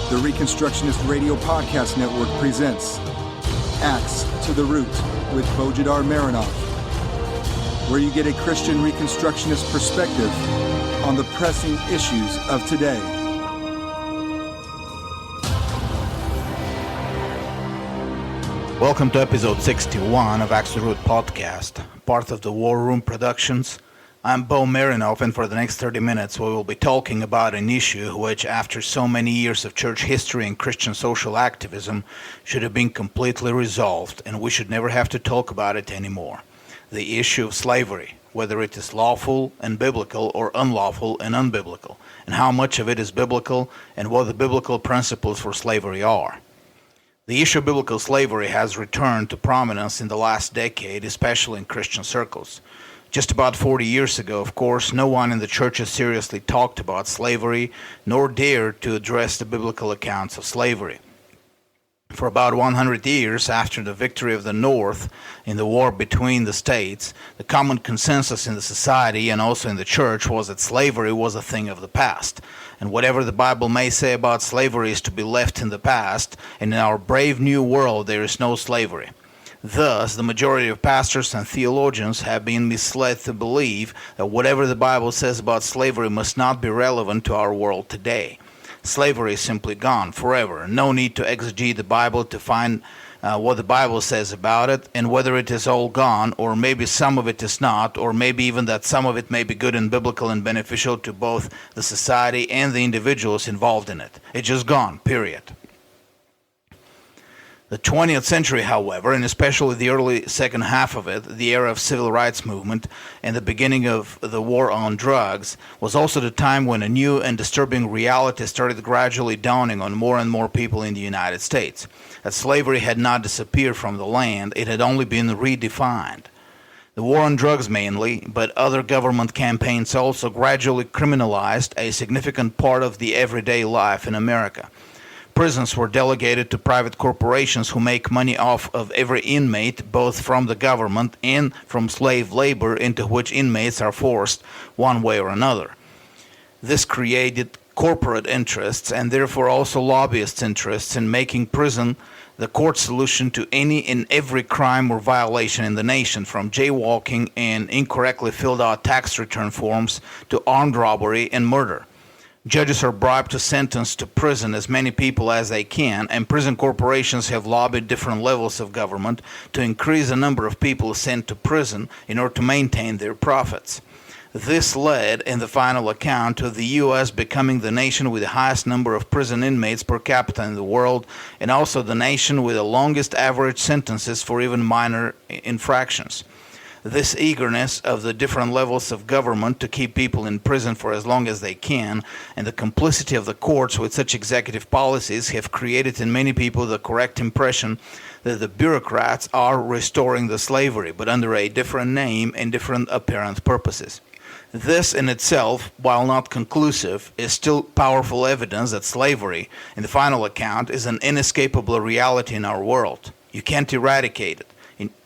The Reconstructionist Radio Podcast Network presents Axe to the Root with Bo Marinov, where you get a Christian Reconstructionist perspective on the pressing issues of today. Welcome to episode 61 of Axe to the Root podcast, part of the War Room Productions. I'm Bo Marinov, and for the next 30 minutes we will be talking about an issue which, after so many years of church history and Christian social activism, should have been completely resolved, and we should never have to talk about it anymore. The issue of slavery, whether it is lawful and biblical or unlawful and unbiblical, and how much of it is biblical and what the biblical principles for slavery are. The issue of biblical slavery has returned to prominence in the last decade, especially in Christian circles. Just about 40 years ago, of course, no one in the churches seriously talked about slavery, nor dared to address the biblical accounts of slavery. For about 100 years after the victory of the North in the war between the states, the common consensus in the society and also in the church was that slavery was a thing of the past. And whatever the Bible may say about slavery is to be left in the past, and in our brave new world there is no slavery. Thus, the majority of pastors and theologians have been misled to believe that whatever the Bible says about slavery must not be relevant to our world today. Slavery is simply gone forever. No need to exegete the Bible to find what the Bible says about it, and whether it is all gone, or maybe some of it is not, or maybe even that some of it may be good and biblical and beneficial to both the society and the individuals involved in it. It's just gone, period. The 20th century, however, and especially the early second half of it, the era of civil rights movement and the beginning of the war on drugs, was also the time when a new and disturbing reality started gradually dawning on more and more people in the United States. That slavery had not disappeared from the land, it had only been redefined. The war on drugs mainly, but other government campaigns also gradually criminalized a significant part of the everyday life in America. Prisons were delegated to private corporations who make money off of every inmate, both from the government and from slave labor into which inmates are forced one way or another. This created corporate interests and therefore also lobbyists' interests in making prison the court solution to any and every crime or violation in the nation, from jaywalking and incorrectly filled out tax return forms to armed robbery and murder. Judges are bribed to sentence to prison as many people as they can, and prison corporations have lobbied different levels of government to increase the number of people sent to prison in order to maintain their profits. This led, in the final account, to the U.S. becoming the nation with the highest number of prison inmates per capita in the world, and also the nation with the longest average sentences for even minor infractions. This eagerness of the different levels of government to keep people in prison for as long as they can, and the complicity of the courts with such executive policies, have created in many people the correct impression that the bureaucrats are restoring the slavery, but under a different name and different apparent purposes. This in itself, while not conclusive, is still powerful evidence that slavery, in the final account, is an inescapable reality in our world. You can't eradicate it.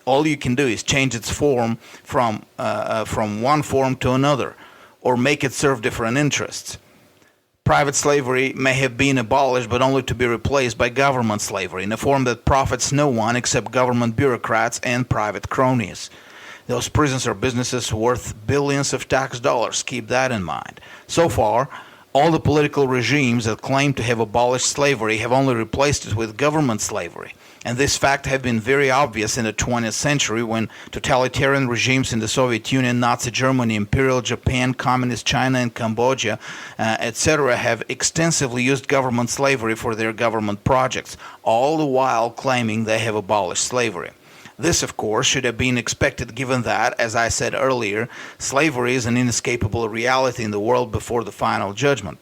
All you can do is change its form from one form to another, or make it serve different interests. Private slavery may have been abolished, but only to be replaced by government slavery in a form that profits no one except government bureaucrats and private cronies. Those prisons are businesses worth billions of tax dollars. Keep that in mind. So far, all the political regimes that claim to have abolished slavery have only replaced it with government slavery. And this fact had been very obvious in the 20th century when totalitarian regimes in the Soviet Union, Nazi Germany, Imperial Japan, Communist China, and Cambodia, etc. have extensively used government slavery for their government projects, all the while claiming they have abolished slavery. This, of course, should have been expected given that, as I said earlier, slavery is an inescapable reality in the world before the final judgment.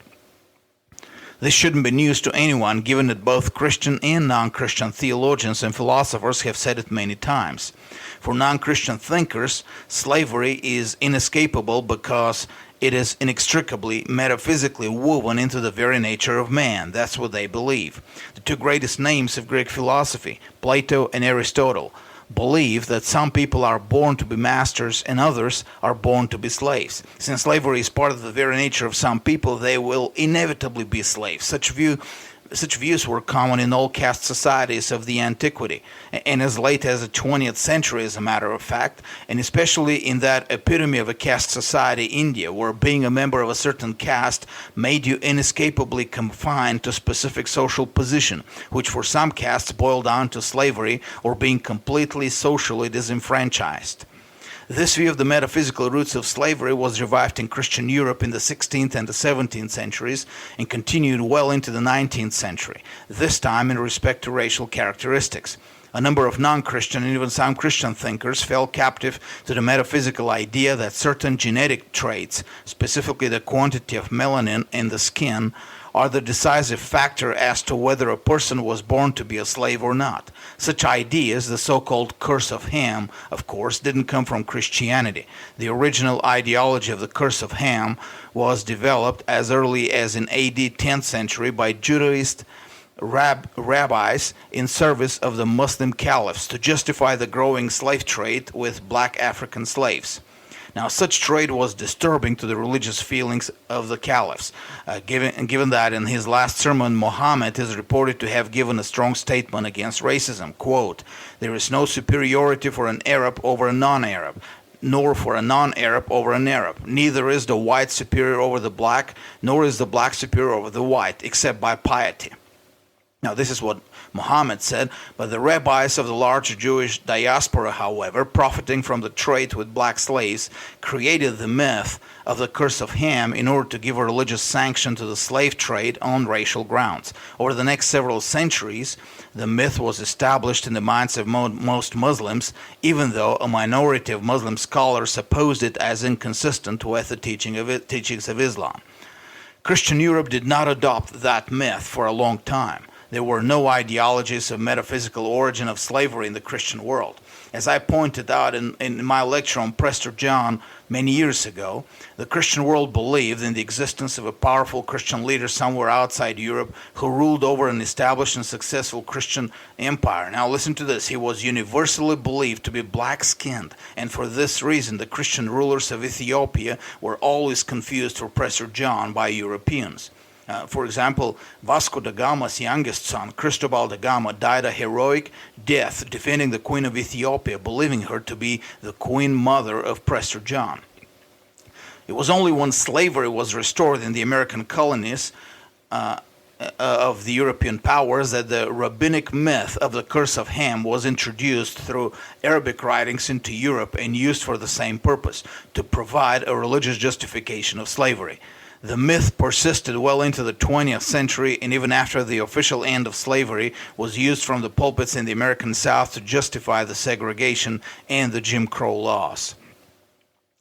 This shouldn't be news to anyone, given that both Christian and non-Christian theologians and philosophers have said it many times. For non-Christian thinkers, slavery is inescapable because it is inextricably, metaphysically woven into the very nature of man. That's what they believe. The two greatest names of Greek philosophy, Plato and Aristotle, believe that some people are born to be masters and others are born to be slaves. Since slavery is part of the very nature of some people, they will inevitably be slaves. Such view Such views were common in all caste societies of the antiquity, and as late as the 20th century, as a matter of fact, and especially in that epitome of a caste society, India, where being a member of a certain caste made you inescapably confined to specific social position, which for some castes boiled down to slavery or being completely socially disenfranchised. This view of the metaphysical roots of slavery was revived in Christian Europe in the 16th and the 17th centuries and continued well into the 19th century, this time in respect to racial characteristics. A number of non-Christian and even some Christian thinkers fell captive to the metaphysical idea that certain genetic traits, specifically the quantity of melanin in the skin, are the decisive factor as to whether a person was born to be a slave or not. Such ideas, the so-called curse of Ham, of course, didn't come from Christianity. The original ideology of the curse of Ham was developed as early as in AD 10th century by Judaist rabbis in service of the Muslim caliphs to justify the growing slave trade with black African slaves. Now, such trade was disturbing to the religious feelings of the caliphs, given that in his last sermon, Muhammad is reported to have given a strong statement against racism. Quote, "There is no superiority for an Arab over a non-Arab, nor for a non-Arab over an Arab. Neither is the white superior over the black, nor is the black superior over the white, except by piety." Now, this is what Muhammad said, but the rabbis of the large Jewish diaspora, however, profiting from the trade with black slaves, created the myth of the curse of Ham in order to give a religious sanction to the slave trade on racial grounds. Over the next several centuries, the myth was established in the minds of most Muslims, even though a minority of Muslim scholars opposed it as inconsistent with the teachings of Islam. Christian Europe did not adopt that myth for a long time. There were no ideologies of metaphysical origin of slavery in the Christian world. As I pointed out in my lecture on Prester John many years ago, the Christian world believed in the existence of a powerful Christian leader somewhere outside Europe who ruled over an established and successful Christian empire. Now listen to this. He was universally believed to be black-skinned, and for this reason the Christian rulers of Ethiopia were always confused for Prester John by Europeans. For example, Vasco da Gama's youngest son, Cristobal da Gama, died a heroic death defending the Queen of Ethiopia, believing her to be the Queen Mother of Prester John. It was only when slavery was restored in the American colonies of the European powers that the rabbinic myth of the curse of Ham was introduced through Arabic writings into Europe and used for the same purpose, to provide a religious justification of slavery. The myth persisted well into the 20th century, and even after the official end of slavery was used from the pulpits in the American South to justify the segregation and the Jim Crow laws.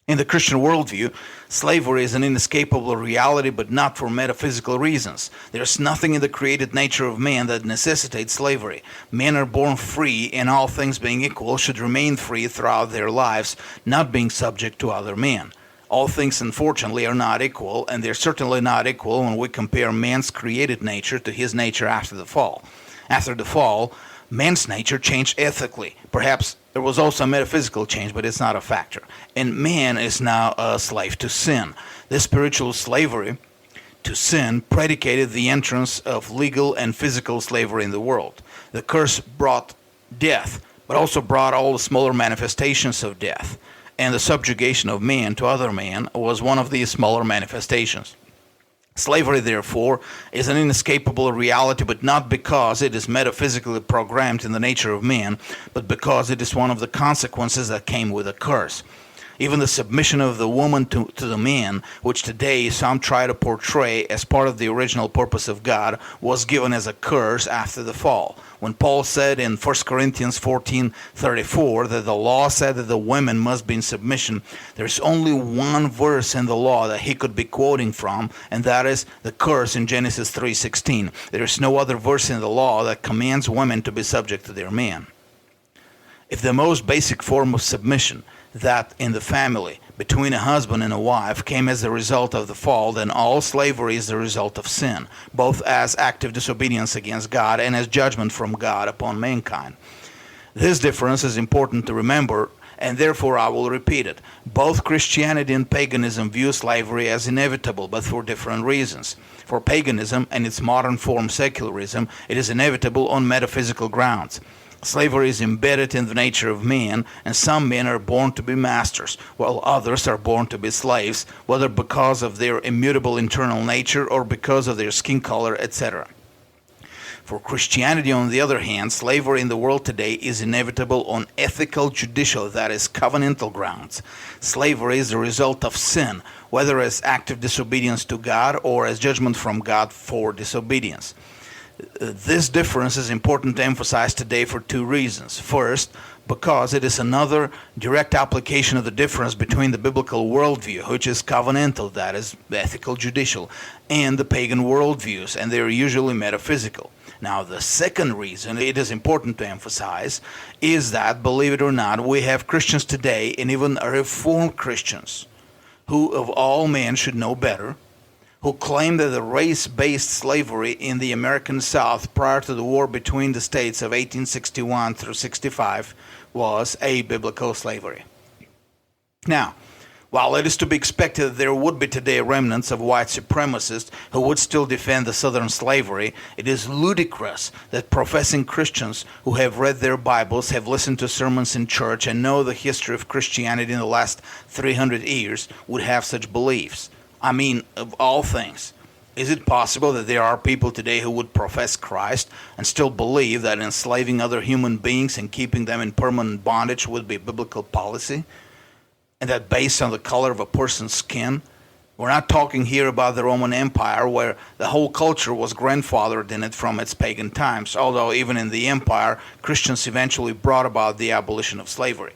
In the Christian worldview, slavery is an inescapable reality, but not for metaphysical reasons. There is nothing in the created nature of man that necessitates slavery. Men are born free, and all things being equal, should remain free throughout their lives, not being subject to other men. All things, unfortunately, are not equal, and they're certainly not equal when we compare man's created nature to his nature after the fall. After the fall, man's nature changed ethically. Perhaps there was also a metaphysical change, but it's not a factor. And man is now a slave to sin. This spiritual slavery to sin predicated the entrance of legal and physical slavery in the world. The curse brought death, but also brought all the smaller manifestations of death. And the subjugation of man to other men was one of these smaller manifestations. Slavery, therefore, is an inescapable reality, but not because it is metaphysically programmed in the nature of man, but because it is one of the consequences that came with a curse. Even the submission of the woman to the man, which today some try to portray as part of the original purpose of God, was given as a curse after the fall. When Paul said in 1 Corinthians 14:34 that the law said that the women must be in submission, there's only one verse in the law that he could be quoting from, and that is the curse in Genesis 3:16. There is no other verse in the law that commands women to be subject to their man. If the most basic form of submission, that in the family between a husband and a wife, came as a result of the fall, then all slavery is the result of sin, both as active disobedience against God and as judgment from God upon mankind. This difference is important to remember, and therefore I will repeat it. Both Christianity and paganism view slavery as inevitable, but for different reasons. For paganism and its modern form secularism, it is inevitable on metaphysical grounds. Slavery is embedded in the nature of man, and some men are born to be masters, while others are born to be slaves, whether because of their immutable internal nature or because of their skin color, etc. For Christianity, on the other hand, slavery in the world today is inevitable on ethical, judicial, that is, covenantal grounds. Slavery is the result of sin, whether as active disobedience to God or as judgment from God for disobedience. This difference is important to emphasize today for two reasons. First, because it is another direct application of the difference between the biblical worldview, which is covenantal, that is, ethical, judicial, and the pagan worldviews, and they are usually metaphysical. Now, the second reason it is important to emphasize is that, believe it or not, we have Christians today, and even Reformed Christians, who of all men should know better, who claim that the race-based slavery in the American South prior to the war between the states of 1861 through 65 was abiblical slavery. Now, while it is to be expected that there would be today remnants of white supremacists who would still defend the Southern slavery, it is ludicrous that professing Christians who have read their Bibles, have listened to sermons in church, and know the history of Christianity in the last 300 years would have such beliefs. I mean, of all things, is it possible that there are people today who would profess Christ and still believe that enslaving other human beings and keeping them in permanent bondage would be biblical policy? And that based on the color of a person's skin? We're not talking here about the Roman Empire, where the whole culture was grandfathered in it from its pagan times, although even in the empire, Christians eventually brought about the abolition of slavery.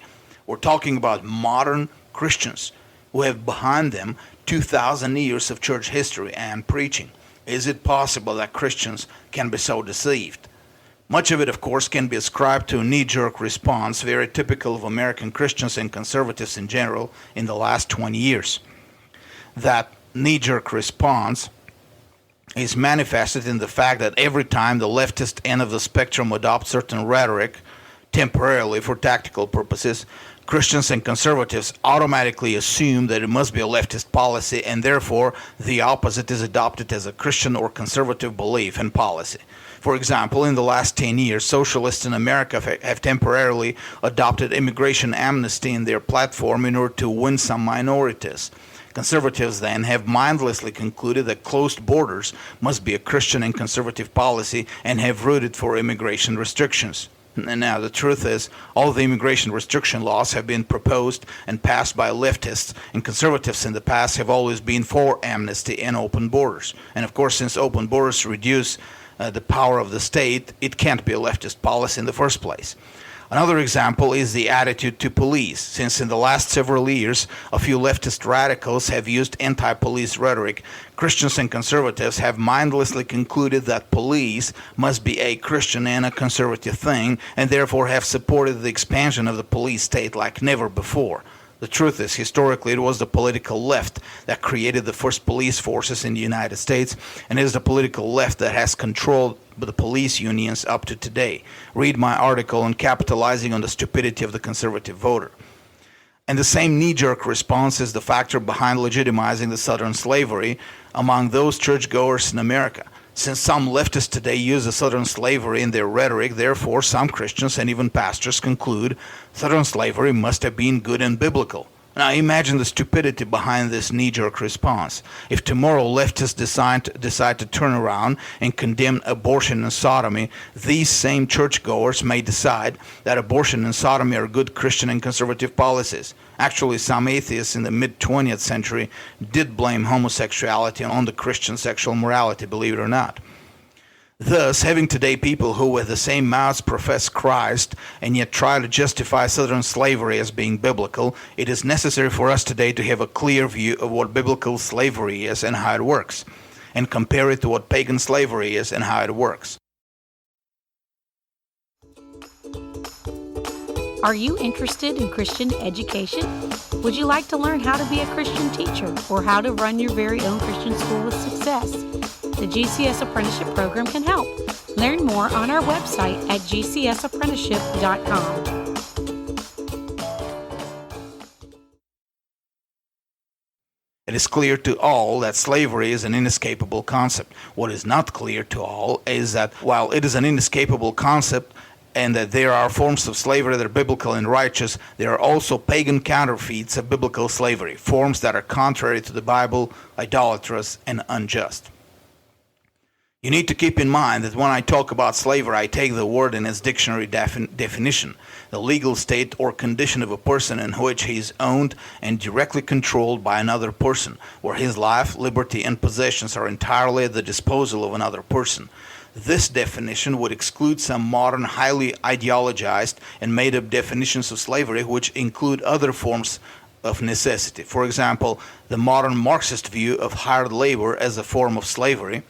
We're talking about modern Christians who have behind them 2,000 years of church history and preaching. Is it possible that Christians can be so deceived? Much of it, of course, can be ascribed to a knee-jerk response, very typical of American Christians and conservatives in general in the last 20 years. That knee-jerk response is manifested in the fact that every time the leftist end of the spectrum adopts certain rhetoric, temporarily for tactical purposes, Christians and conservatives automatically assume that it must be a leftist policy, and therefore the opposite is adopted as a Christian or conservative belief and policy. For example, in the last 10 years, socialists in America have temporarily adopted immigration amnesty in their platform in order to win some minorities. Conservatives then have mindlessly concluded that closed borders must be a Christian and conservative policy and have rooted for immigration restrictions. And now the truth is, all the immigration restriction laws have been proposed and passed by leftists, and conservatives in the past have always been for amnesty and open borders. And of course, since open borders reduce the power of the state, it can't be a leftist policy in the first place. Another example is the attitude to police, since in the last several years, a few leftist radicals have used anti-police rhetoric. Christians and conservatives have mindlessly concluded that police must be a Christian and a conservative thing, and therefore have supported the expansion of the police state like never before. The truth is, historically, it was the political left that created the first police forces in the United States, and it is the political left that has controlled the police unions up to today. Read my article on capitalizing on the stupidity of the conservative voter. And the same knee-jerk response is the factor behind legitimizing the Southern slavery among those churchgoers in America. Since some leftists today use the Southern slavery in their rhetoric, therefore some Christians and even pastors conclude Southern slavery must have been good and biblical. Now imagine the stupidity behind this knee-jerk response. If tomorrow leftists decide to turn around and condemn abortion and sodomy, these same churchgoers may decide that abortion and sodomy are good Christian and conservative policies. Actually, some atheists in the mid-20th century did blame homosexuality on the Christian sexual morality, believe it or not. Thus, having today people who with the same mouths profess Christ and yet try to justify Southern slavery as being biblical, it is necessary for us today to have a clear view of what biblical slavery is and how it works, and compare it to what pagan slavery is and how it works. Are you interested in Christian education? Would you like to learn how to be a Christian teacher or how to run your very own Christian school with success? The GCS Apprenticeship Program can help. Learn more on our website at gcsapprenticeship.com. It is clear to all that slavery is an inescapable concept. What is not clear to all is that while it is an inescapable concept, and that there are forms of slavery that are biblical and righteous, there are also pagan counterfeits of biblical slavery, forms that are contrary to the Bible, idolatrous, and unjust. You need to keep in mind that when I talk about slavery, I take the word in its dictionary definition, the legal state or condition of a person in which he is owned and directly controlled by another person, where his life, liberty, and possessions are entirely at the disposal of another person. This definition would exclude some modern, highly ideologized and made-up definitions of slavery, which include other forms of necessity. For example, the modern Marxist view of hired labor as a form of slavery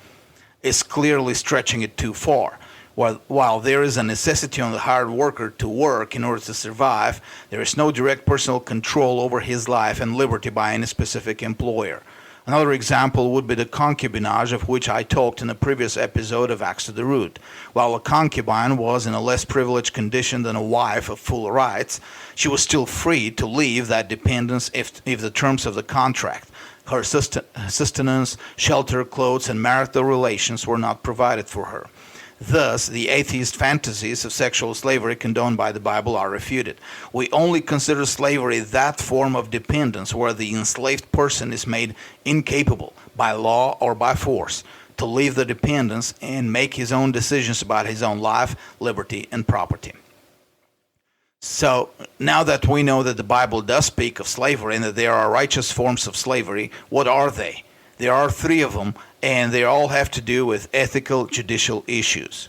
is clearly stretching it too far. While there is a necessity on the hired worker to work in order to survive, there is no direct personal control over his life and liberty by any specific employer. Another example would be the concubinage, of which I talked in a previous episode of Acts to the Root. While a concubine was in a less privileged condition than a wife of full rights, she was still free to leave that dependence if the terms of the contract, her sustenance, shelter, clothes, and marital relations were not provided for her. Thus, the atheist fantasies of sexual slavery condoned by the Bible are refuted. We only consider slavery that form of dependence where the enslaved person is made incapable, by law or by force, to leave the dependence and make his own decisions about his own life, liberty, and property. So, now that we know that the Bible does speak of slavery and that there are righteous forms of slavery, what are they? There are three of them, and they all have to do with ethical, judicial issues.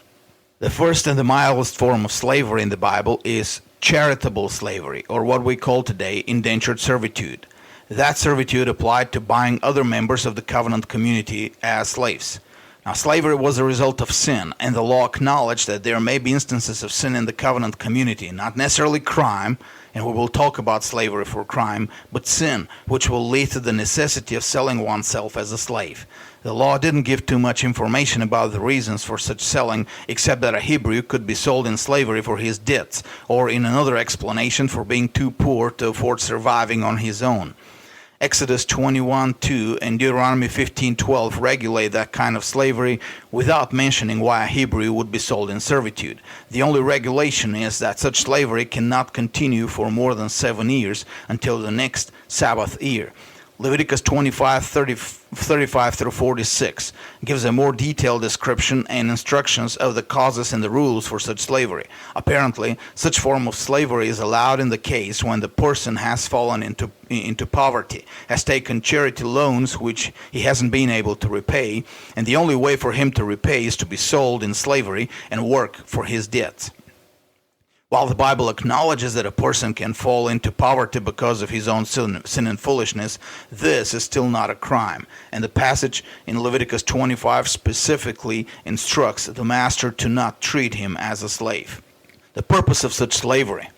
The first and the mildest form of slavery in the Bible is charitable slavery, or what we call today indentured servitude. That servitude applied to buying other members of the covenant community as slaves. Now, slavery was a result of sin, and the law acknowledged that there may be instances of sin in the covenant community, not necessarily crime, and we will talk about slavery for crime, but sin, which will lead to the necessity of selling oneself as a slave. The law didn't give too much information about the reasons for such selling, except that a Hebrew could be sold in slavery for his debts, or in another explanation for being too poor to afford surviving on his own. Exodus 21:2 and Deuteronomy 15:12 regulate that kind of slavery without mentioning why a Hebrew would be sold in servitude. The only regulation is that such slavery cannot continue for more than 7 years until the next Sabbath year. Leviticus 25:35 through 46 gives a more detailed description and instructions of the causes and the rules for such slavery. Apparently, such form of slavery is allowed in the case when the person has fallen into poverty, has taken charity loans which he hasn't been able to repay, and the only way for him to repay is to be sold in slavery and work for his debts. While the Bible acknowledges that a person can fall into poverty because of his own sin and foolishness, this is still not a crime. And the passage in Leviticus 25 specifically instructs the master to not treat him as a slave. The purpose of such slavery,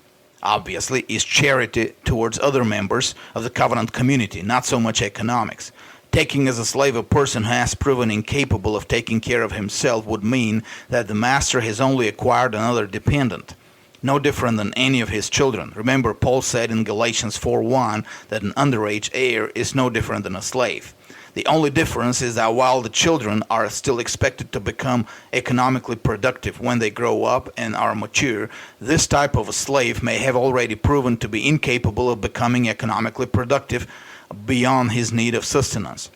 obviously, is charity towards other members of the covenant community, not so much economics. Taking as a slave a person who has proven incapable of taking care of himself would mean that the master has only acquired another dependent, no different than any of his children. Remember, Paul said in Galatians 4:1 that an underage heir is no different than a slave. The only difference is that while the children are still expected to become economically productive when they grow up and are mature, this type of a slave may have already proven to be incapable of becoming economically productive beyond his need of sustenance.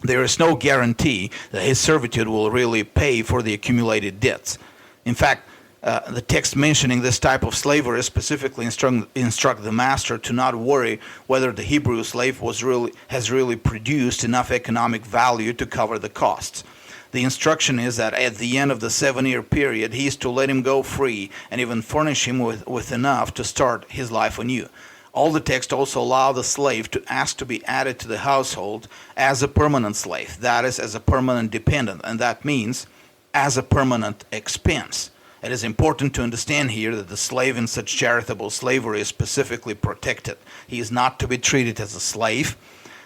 There is no guarantee that his servitude will really pay for the accumulated debts. In fact, the text mentioning this type of slavery specifically instruct the master to not worry whether the Hebrew slave has really produced enough economic value to cover the costs. The instruction is that at the end of the 7-year period, he is to let him go free and even furnish him with enough to start his life anew. All the text also allow the slave to ask to be added to the household as a permanent slave, that is, as a permanent dependent, and that means as a permanent expense. It is important to understand here that the slave in such charitable slavery is specifically protected. He is not to be treated as a slave.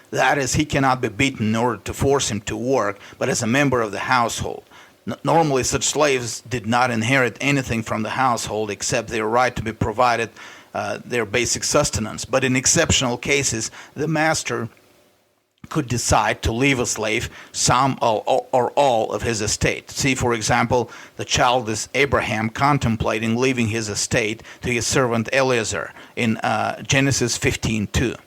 That is, he cannot be beaten in order to force him to work, but as a member of the household. Normally, such slaves did not inherit anything from the household except their right to be provided their basic sustenance. But in exceptional cases, the master could decide to leave a slave some or all of his estate. See, for example, the childless Abraham contemplating leaving his estate to his servant Eliezer in Genesis 15:2.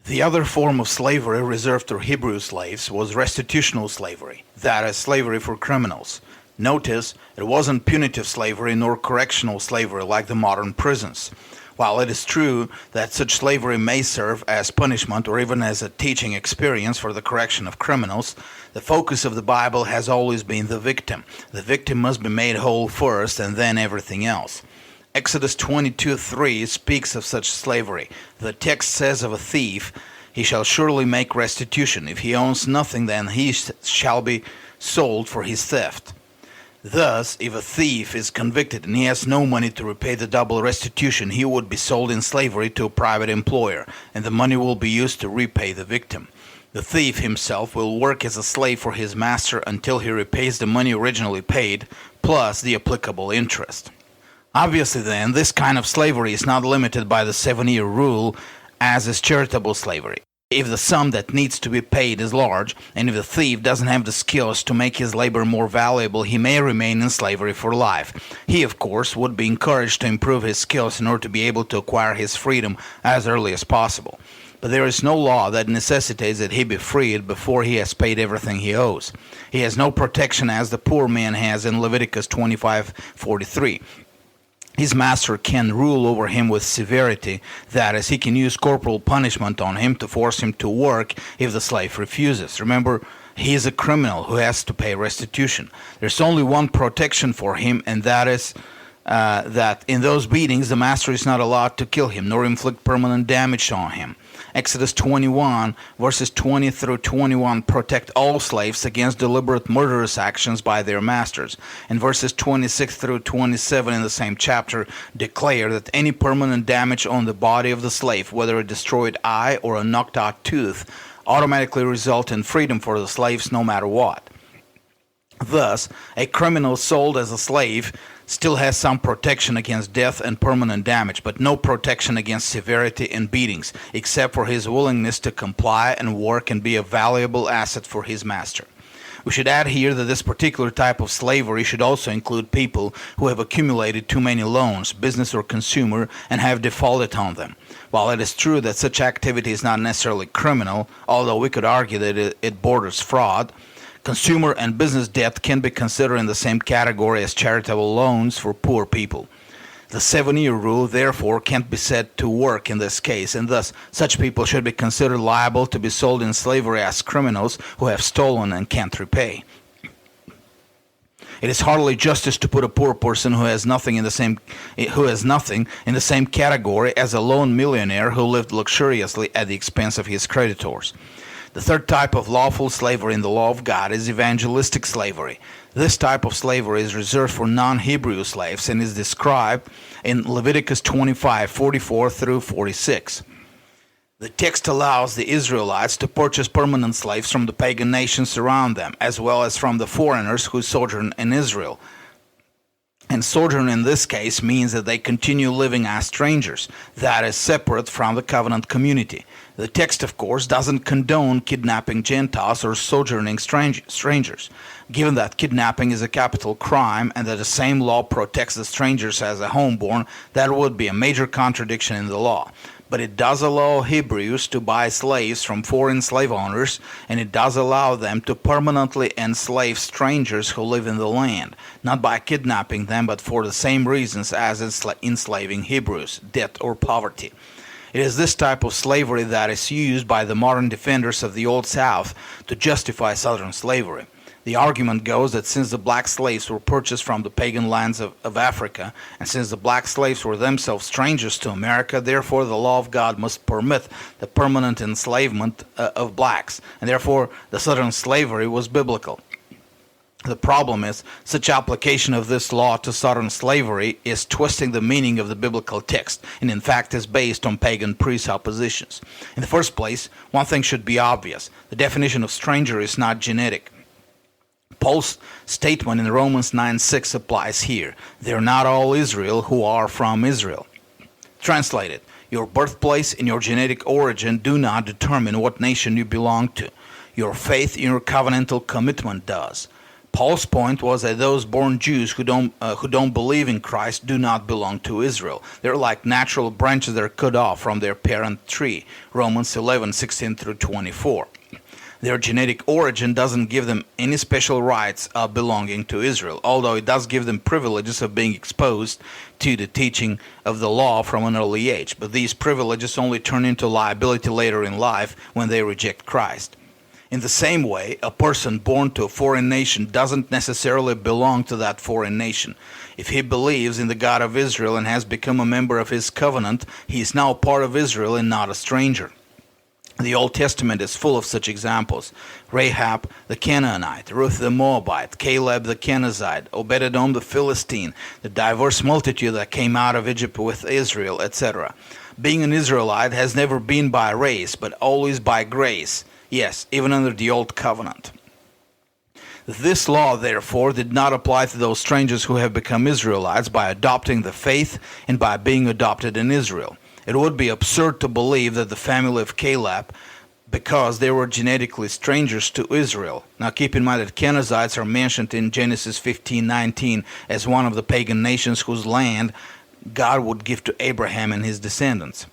The other form of slavery reserved to Hebrew slaves was restitutional slavery, that is, slavery for criminals. Notice, it wasn't punitive slavery nor correctional slavery like the modern prisons. While it is true that such slavery may serve as punishment or even as a teaching experience for the correction of criminals, the focus of the Bible has always been the victim. The victim must be made whole first and then everything else. Exodus 22:3 speaks of such slavery. The text says of a thief, "He shall surely make restitution. If he owns nothing, then he shall be sold for his theft." Thus, if a thief is convicted and he has no money to repay the double restitution, he would be sold in slavery to a private employer, and the money will be used to repay the victim. The thief himself will work as a slave for his master until he repays the money originally paid, plus the applicable interest. Obviously then, this kind of slavery is not limited by the 7-year rule, as is charitable slavery. If the sum that needs to be paid is large, and if the thief doesn't have the skills to make his labor more valuable, he may remain in slavery for life. He, of course, would be encouraged to improve his skills in order to be able to acquire his freedom as early as possible. But there is no law that necessitates that he be freed before he has paid everything he owes. He has no protection as the poor man has in Leviticus 25:43. His master can rule over him with severity, that is, he can use corporal punishment on him to force him to work if the slave refuses. Remember, he is a criminal who has to pay restitution. There's only one protection for him, and that is that in those beatings the master is not allowed to kill him nor inflict permanent damage on him. Exodus 21 verses 20 through 21 protect all slaves against deliberate murderous actions by their masters, and verses 26 through 27 in the same chapter declare that any permanent damage on the body of the slave, whether a destroyed eye or a knocked out tooth, automatically result in freedom for the slaves no matter what. Thus, a criminal sold as a slave still has some protection against death and permanent damage, but no protection against severity and beatings, except for his willingness to comply and work and be a valuable asset for his master. We should add here that this particular type of slavery should also include people who have accumulated too many loans, business or consumer, and have defaulted on them. While it is true that such activity is not necessarily criminal, although we could argue that it borders fraud, consumer and business debt can be considered in the same category as charitable loans for poor people. The 7-year rule, therefore, can't be said to work in this case, and thus such people should be considered liable to be sold in slavery as criminals who have stolen and can't repay. It is hardly justice to put a poor person who has nothing in the same category as a lone millionaire who lived luxuriously at the expense of his creditors. The third type of lawful slavery in the law of God is evangelistic slavery. This type of slavery is reserved for non-Hebrew slaves and is described in Leviticus 25:44 through 46. The text allows the Israelites to purchase permanent slaves from the pagan nations around them, as well as from the foreigners who sojourn in Israel. And sojourn in this case means that they continue living as strangers, that is, separate from the covenant community. The text, of course, doesn't condone kidnapping Gentiles or sojourning strangers. Given that kidnapping is a capital crime and that the same law protects the strangers as a homeborn, that would be a major contradiction in the law. But it does allow Hebrews to buy slaves from foreign slave owners, and it does allow them to permanently enslave strangers who live in the land, not by kidnapping them, but for the same reasons as enslaving Hebrews, debt or poverty. It is this type of slavery that is used by the modern defenders of the Old South to justify Southern slavery. The argument goes that since the black slaves were purchased from the pagan lands of Africa, and since the black slaves were themselves strangers to America, therefore the law of God must permit the permanent enslavement of blacks, and therefore the Southern slavery was biblical. The problem is, such application of this law to Southern slavery is twisting the meaning of the biblical text, and in fact is based on pagan presuppositions. In the first place, one thing should be obvious. The definition of stranger is not genetic. Paul's statement in Romans 9:6 applies here. They are not all Israel who are from Israel. Translated, Your birthplace and your genetic origin do not determine what nation you belong to. Your faith in your covenantal commitment does. Paul's point was that those born Jews who don't believe in Christ do not belong to Israel. They're like natural branches that are cut off from their parent tree. Romans 11:16 through 24. Their genetic origin doesn't give them any special rights of belonging to Israel, although it does give them privileges of being exposed to the teaching of the law from an early age. But these privileges only turn into liability later in life when they reject Christ. In the same way, a person born to a foreign nation doesn't necessarily belong to that foreign nation. If he believes in the God of Israel and has become a member of his covenant, he is now part of Israel and not a stranger. The Old Testament is full of such examples. Rahab the Canaanite, Ruth the Moabite, Caleb the Kenizzite, Obed-Edom the Philistine, the diverse multitude that came out of Egypt with Israel, etc. Being an Israelite has never been by race, but always by grace. Yes, even under the Old Covenant. This law, therefore, did not apply to those strangers who have become Israelites by adopting the faith and by being adopted in Israel. It would be absurd to believe that the family of Caleb, because they were genetically strangers to Israel. Now keep in mind that Kenizzites are mentioned in Genesis 15:19 as one of the pagan nations whose land God would give to Abraham and his descendants.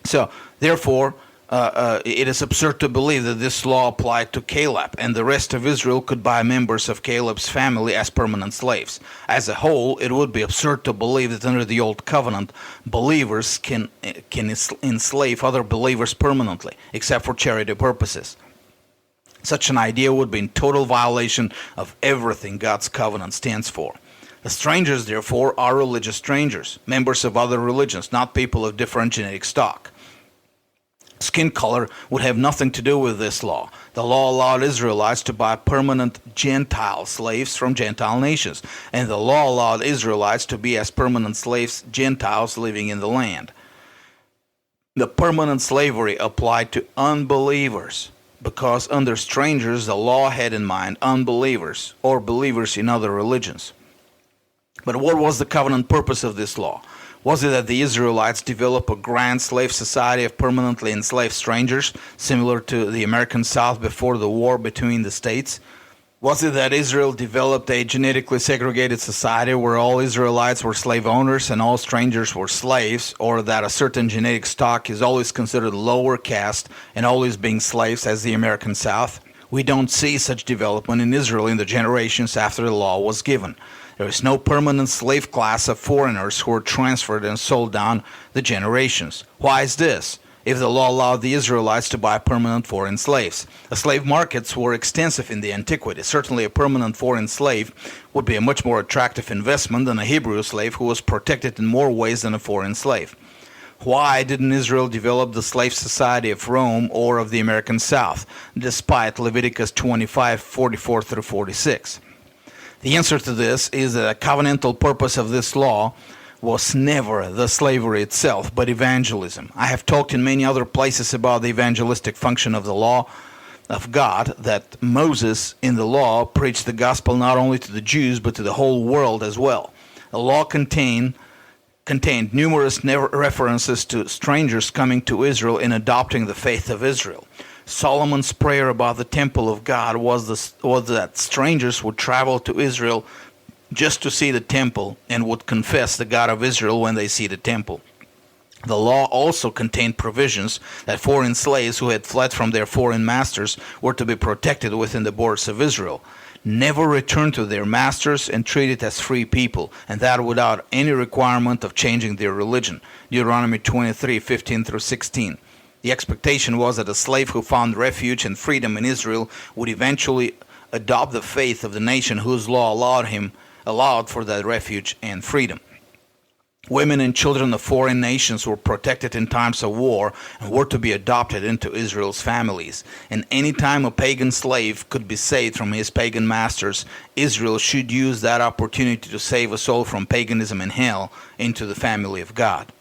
So, therefore, it is absurd to believe that this law applied to Caleb, and the rest of Israel could buy members of Caleb's family as permanent slaves. As a whole, it would be absurd to believe that under the Old Covenant, believers can enslave other believers permanently, except for charity purposes. Such an idea would be in total violation of everything God's covenant stands for. The strangers, therefore, are religious strangers, members of other religions, not people of different genetic stock. Skin color would have nothing to do with this law. The law allowed Israelites to buy permanent Gentile slaves from Gentile nations, and the law allowed Israelites to be as permanent slaves Gentiles living in the land. The permanent slavery applied to unbelievers, because under strangers the law had in mind unbelievers or believers in other religions. But what was the covenant purpose of this law? Was it that the Israelites develop a grand slave society of permanently enslaved strangers, similar to the American South before the war between the states? Was it that Israel developed a genetically segregated society where all Israelites were slave owners and all strangers were slaves, or that a certain genetic stock is always considered lower caste and always being slaves as the American South? We don't see such development in Israel in the generations after the law was given. There is no permanent slave class of foreigners who are transferred and sold down the generations. Why is this? If the law allowed the Israelites to buy permanent foreign slaves. The slave markets were extensive in the antiquity. Certainly a permanent foreign slave would be a much more attractive investment than a Hebrew slave who was protected in more ways than a foreign slave. Why didn't Israel develop the slave society of Rome or of the American South, despite Leviticus 25:44 through 46? The answer to this is that the covenantal purpose of this law was never the slavery itself, but evangelism. I have talked in many other places about the evangelistic function of the law of God, that Moses in the law preached the gospel not only to the Jews, but to the whole world as well. The law contained numerous references to strangers coming to Israel and adopting the faith of Israel. Solomon's prayer about the temple of God was that strangers would travel to Israel just to see the temple and would confess the God of Israel when they see the temple. The law also contained provisions that foreign slaves who had fled from their foreign masters were to be protected within the borders of Israel, never return to their masters, and treated as free people, and that without any requirement of changing their religion. Deuteronomy 23:15 through 16. The expectation was that a slave who found refuge and freedom in Israel would eventually adopt the faith of the nation whose law allowed for that refuge and freedom. Women and children of foreign nations were protected in times of war and were to be adopted into Israel's families. And any time a pagan slave could be saved from his pagan masters, Israel should use that opportunity to save a soul from paganism and hell into the family of God.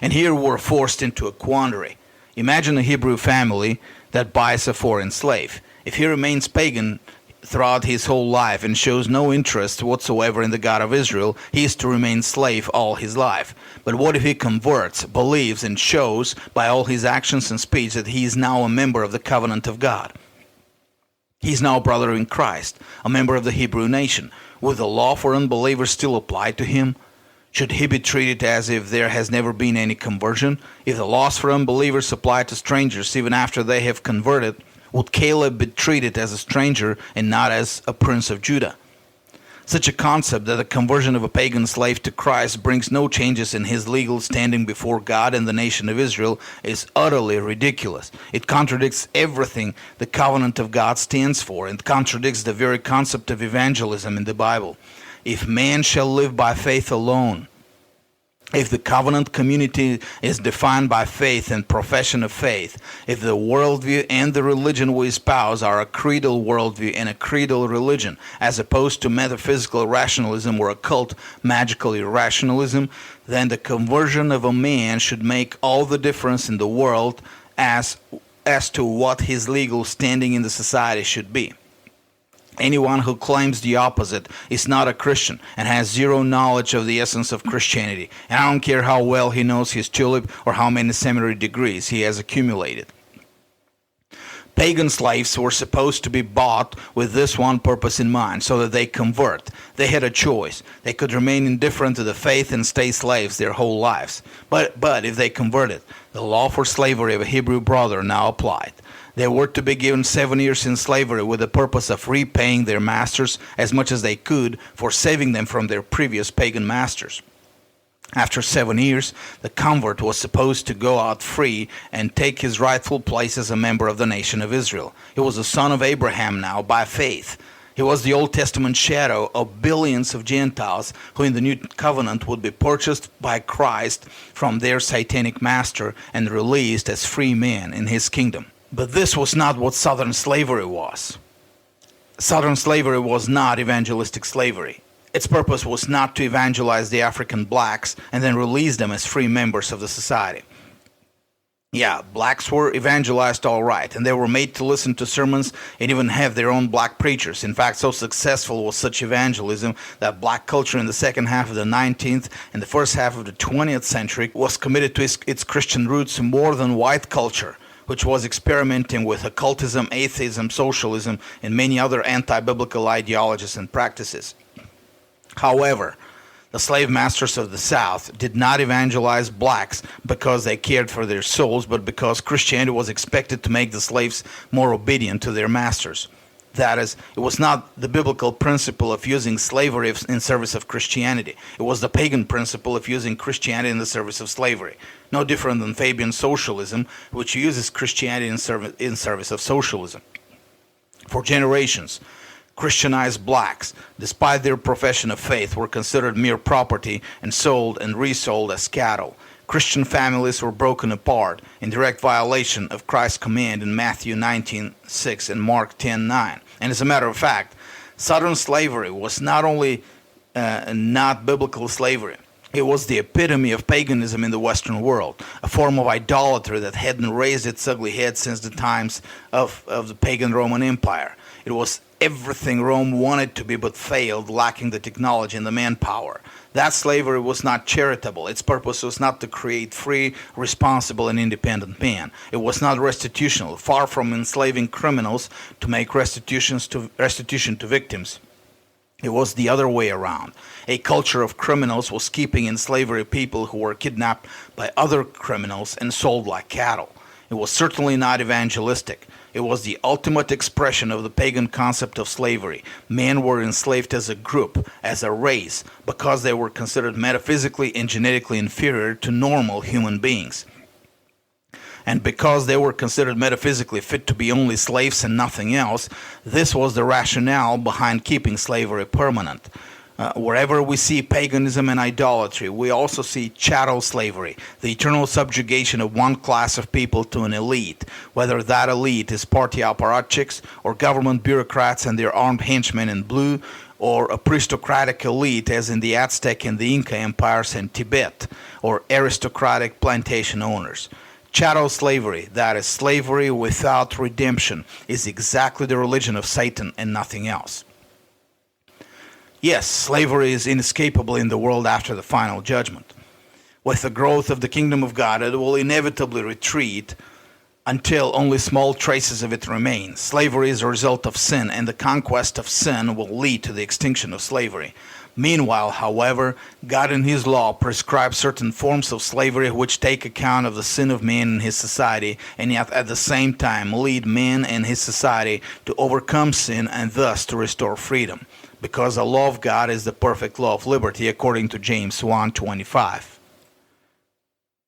And here we're forced into a quandary. Imagine a Hebrew family that buys a foreign slave. If he remains pagan throughout his whole life and shows no interest whatsoever in the God of Israel, he is to remain slave all his life. But what if he converts, believes, and shows by all his actions and speech that he is now a member of the covenant of God? He is now a brother in Christ, a member of the Hebrew nation. Would the law for unbelievers still apply to him? Should he be treated as if there has never been any conversion? If the laws for unbelievers apply to strangers even after they have converted, would Caleb be treated as a stranger and not as a prince of Judah? Such a concept that the conversion of a pagan slave to Christ brings no changes in his legal standing before God and the nation of Israel is utterly ridiculous. It contradicts everything the covenant of God stands for and contradicts the very concept of evangelism in the Bible. If man shall live by faith alone, if the covenant community is defined by faith and profession of faith, if the worldview and the religion we espouse are a creedal worldview and a creedal religion, as opposed to metaphysical rationalism or occult magical irrationalism, then the conversion of a man should make all the difference in the world as to what his legal standing in the society should be. Anyone who claims the opposite is not a Christian and has zero knowledge of the essence of Christianity. And I don't care how well he knows his tulip or how many seminary degrees he has accumulated. Pagan slaves were supposed to be bought with this one purpose in mind, so that they convert. They had a choice. They could remain indifferent to the faith and stay slaves their whole lives. But if they converted, the law for slavery of a Hebrew brother now applied. They were to be given 7 years in slavery with the purpose of repaying their masters as much as they could for saving them from their previous pagan masters. After 7 years, the convert was supposed to go out free and take his rightful place as a member of the nation of Israel. He was a son of Abraham now by faith. He was the Old Testament shadow of billions of Gentiles who in the New Covenant would be purchased by Christ from their satanic master and released as free men in his kingdom. But this was not what Southern slavery was. Southern slavery was not evangelistic slavery. Its purpose was not to evangelize the African blacks and then release them as free members of the society. Yeah, blacks were evangelized all right, and they were made to listen to sermons and even have their own black preachers. In fact, so successful was such evangelism that black culture in the second half of the 19th and the first half of the 20th century was committed to its Christian roots more than white culture, which was experimenting with occultism, atheism, socialism, and many other anti-biblical ideologies and practices. However, the slave masters of the South did not evangelize blacks because they cared for their souls, but because Christianity was expected to make the slaves more obedient to their masters. That is, it was not the biblical principle of using slavery in service of Christianity. It was the pagan principle of using Christianity in the service of slavery. No different than Fabian socialism, which uses Christianity in service of socialism. For generations, Christianized blacks, despite their profession of faith, were considered mere property and sold and resold as cattle. Christian families were broken apart in direct violation of Christ's command in Matthew 19:6 and Mark 10:9. And as a matter of fact, Southern slavery was not only not biblical slavery, it was the epitome of paganism in the Western world, a form of idolatry that hadn't raised its ugly head since the times of the pagan Roman Empire. It was everything Rome wanted to be but failed, lacking the technology and the manpower. That slavery was not charitable. Its purpose was not to create free, responsible, and independent men. It was not restitutional, far from enslaving criminals to make restitution to victims. It was the other way around. A culture of criminals was keeping in slavery people who were kidnapped by other criminals and sold like cattle. It was certainly not evangelistic. It was the ultimate expression of the pagan concept of slavery. Men were enslaved as a group, as a race, because they were considered metaphysically and genetically inferior to normal human beings. And because they were considered metaphysically fit to be only slaves and nothing else, this was the rationale behind keeping slavery permanent. Wherever we see paganism and idolatry, we also see chattel slavery, the eternal subjugation of one class of people to an elite, whether that elite is party apparatchiks or government bureaucrats and their armed henchmen in blue, or aristocratic elite as in the Aztec and the Inca empires and Tibet, or aristocratic plantation owners. Chattel slavery, that is slavery without redemption, is exactly the religion of Satan and nothing else. Yes, slavery is inescapable in the world after the final judgment. With the growth of the kingdom of God, it will inevitably retreat until only small traces of it remain. Slavery is a result of sin, and the conquest of sin will lead to the extinction of slavery. Meanwhile, however, God in His law prescribes certain forms of slavery which take account of the sin of man in his society, and yet at the same time lead man and his society to overcome sin and thus to restore freedom. Because the law of God is the perfect law of liberty, according to James 1:25.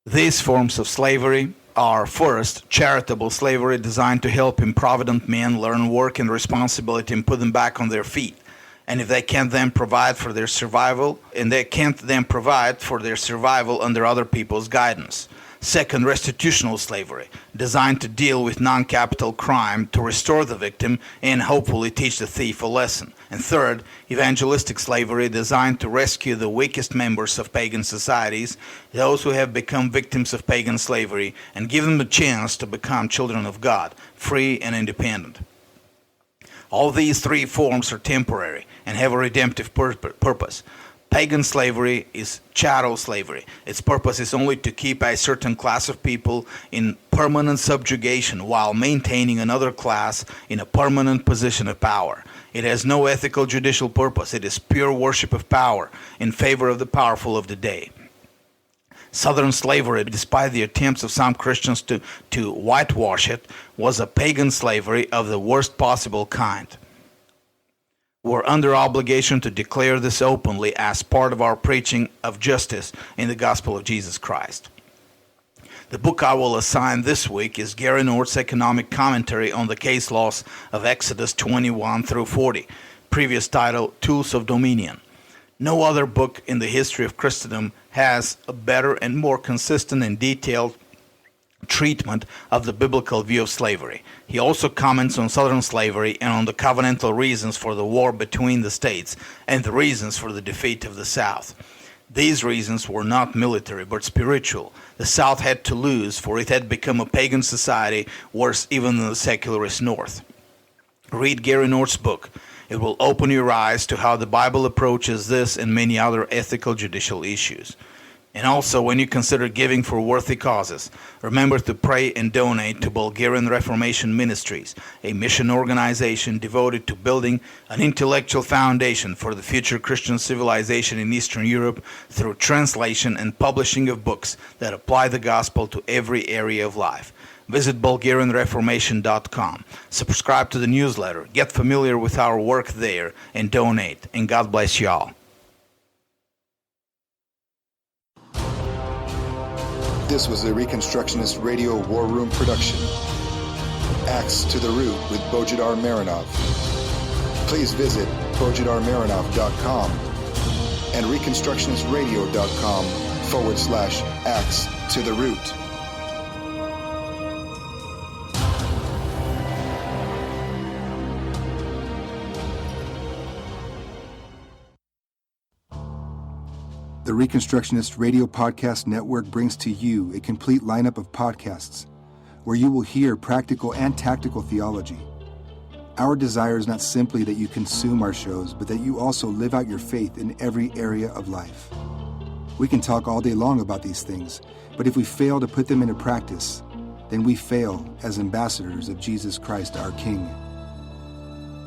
These forms of slavery are, first, charitable slavery designed to help improvident men learn work and responsibility and put them back on their feet. And if they can't then provide for their survival, under other people's guidance. Second, restitutional slavery, designed to deal with non-capital crime to restore the victim and hopefully teach the thief a lesson. And third, evangelistic slavery, designed to rescue the weakest members of pagan societies, those who have become victims of pagan slavery, and give them a chance to become children of God, free and independent. All these three forms are temporary and have a redemptive purpose. Pagan slavery is chattel slavery. Its purpose is only to keep a certain class of people in permanent subjugation while maintaining another class in a permanent position of power. It has no ethical judicial purpose. It is pure worship of power in favor of the powerful of the day. Southern slavery, despite the attempts of some Christians to whitewash it, was a pagan slavery of the worst possible kind. We're under obligation to declare this openly as part of our preaching of justice in the gospel of Jesus Christ. The book I will assign this week is Gary North's economic commentary on the case laws of Exodus 21 through 40, previous title, Tools of Dominion. No other book in the history of Christendom has a better and more consistent and detailed treatment of the biblical view of slavery. He also comments on Southern slavery and on the covenantal reasons for the war between the states and the reasons for the defeat of the South. These reasons were not military but spiritual. The South had to lose, for it had become a pagan society, worse even than the secularist North. Read Gary North's book. It will open your eyes to how the Bible approaches this and many other ethical judicial issues. And also, when you consider giving for worthy causes, remember to pray and donate to Bulgarian Reformation Ministries, a mission organization devoted to building an intellectual foundation for the future Christian civilization in Eastern Europe through translation and publishing of books that apply the gospel to every area of life. Visit BulgarianReformation.com. Subscribe to the newsletter, get familiar with our work there, and donate. And God bless you all. This was a Reconstructionist Radio War Room production. Axe to the Root with Bojidar Marinov. Please visit bojidarmarinov.com and reconstructionistradio.com/Axe to the Root. The Reconstructionist Radio Podcast Network brings to you a complete lineup of podcasts where you will hear practical and tactical theology. Our desire is not simply that you consume our shows, but that you also live out your faith in every area of life. We can talk all day long about these things, but if we fail to put them into practice, then we fail as ambassadors of Jesus Christ, our King.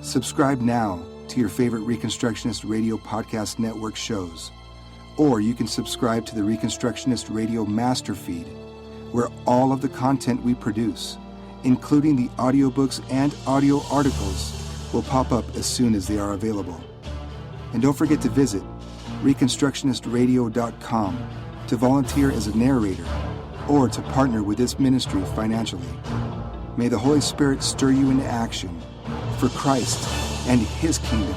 Subscribe now to your favorite Reconstructionist Radio Podcast Network shows. Or you can subscribe to the Reconstructionist Radio Master Feed, where all of the content we produce, including the audiobooks and audio articles, will pop up as soon as they are available. And don't forget to visit reconstructionistradio.com to volunteer as a narrator or to partner with this ministry financially. May the Holy Spirit stir you into action for Christ and His kingdom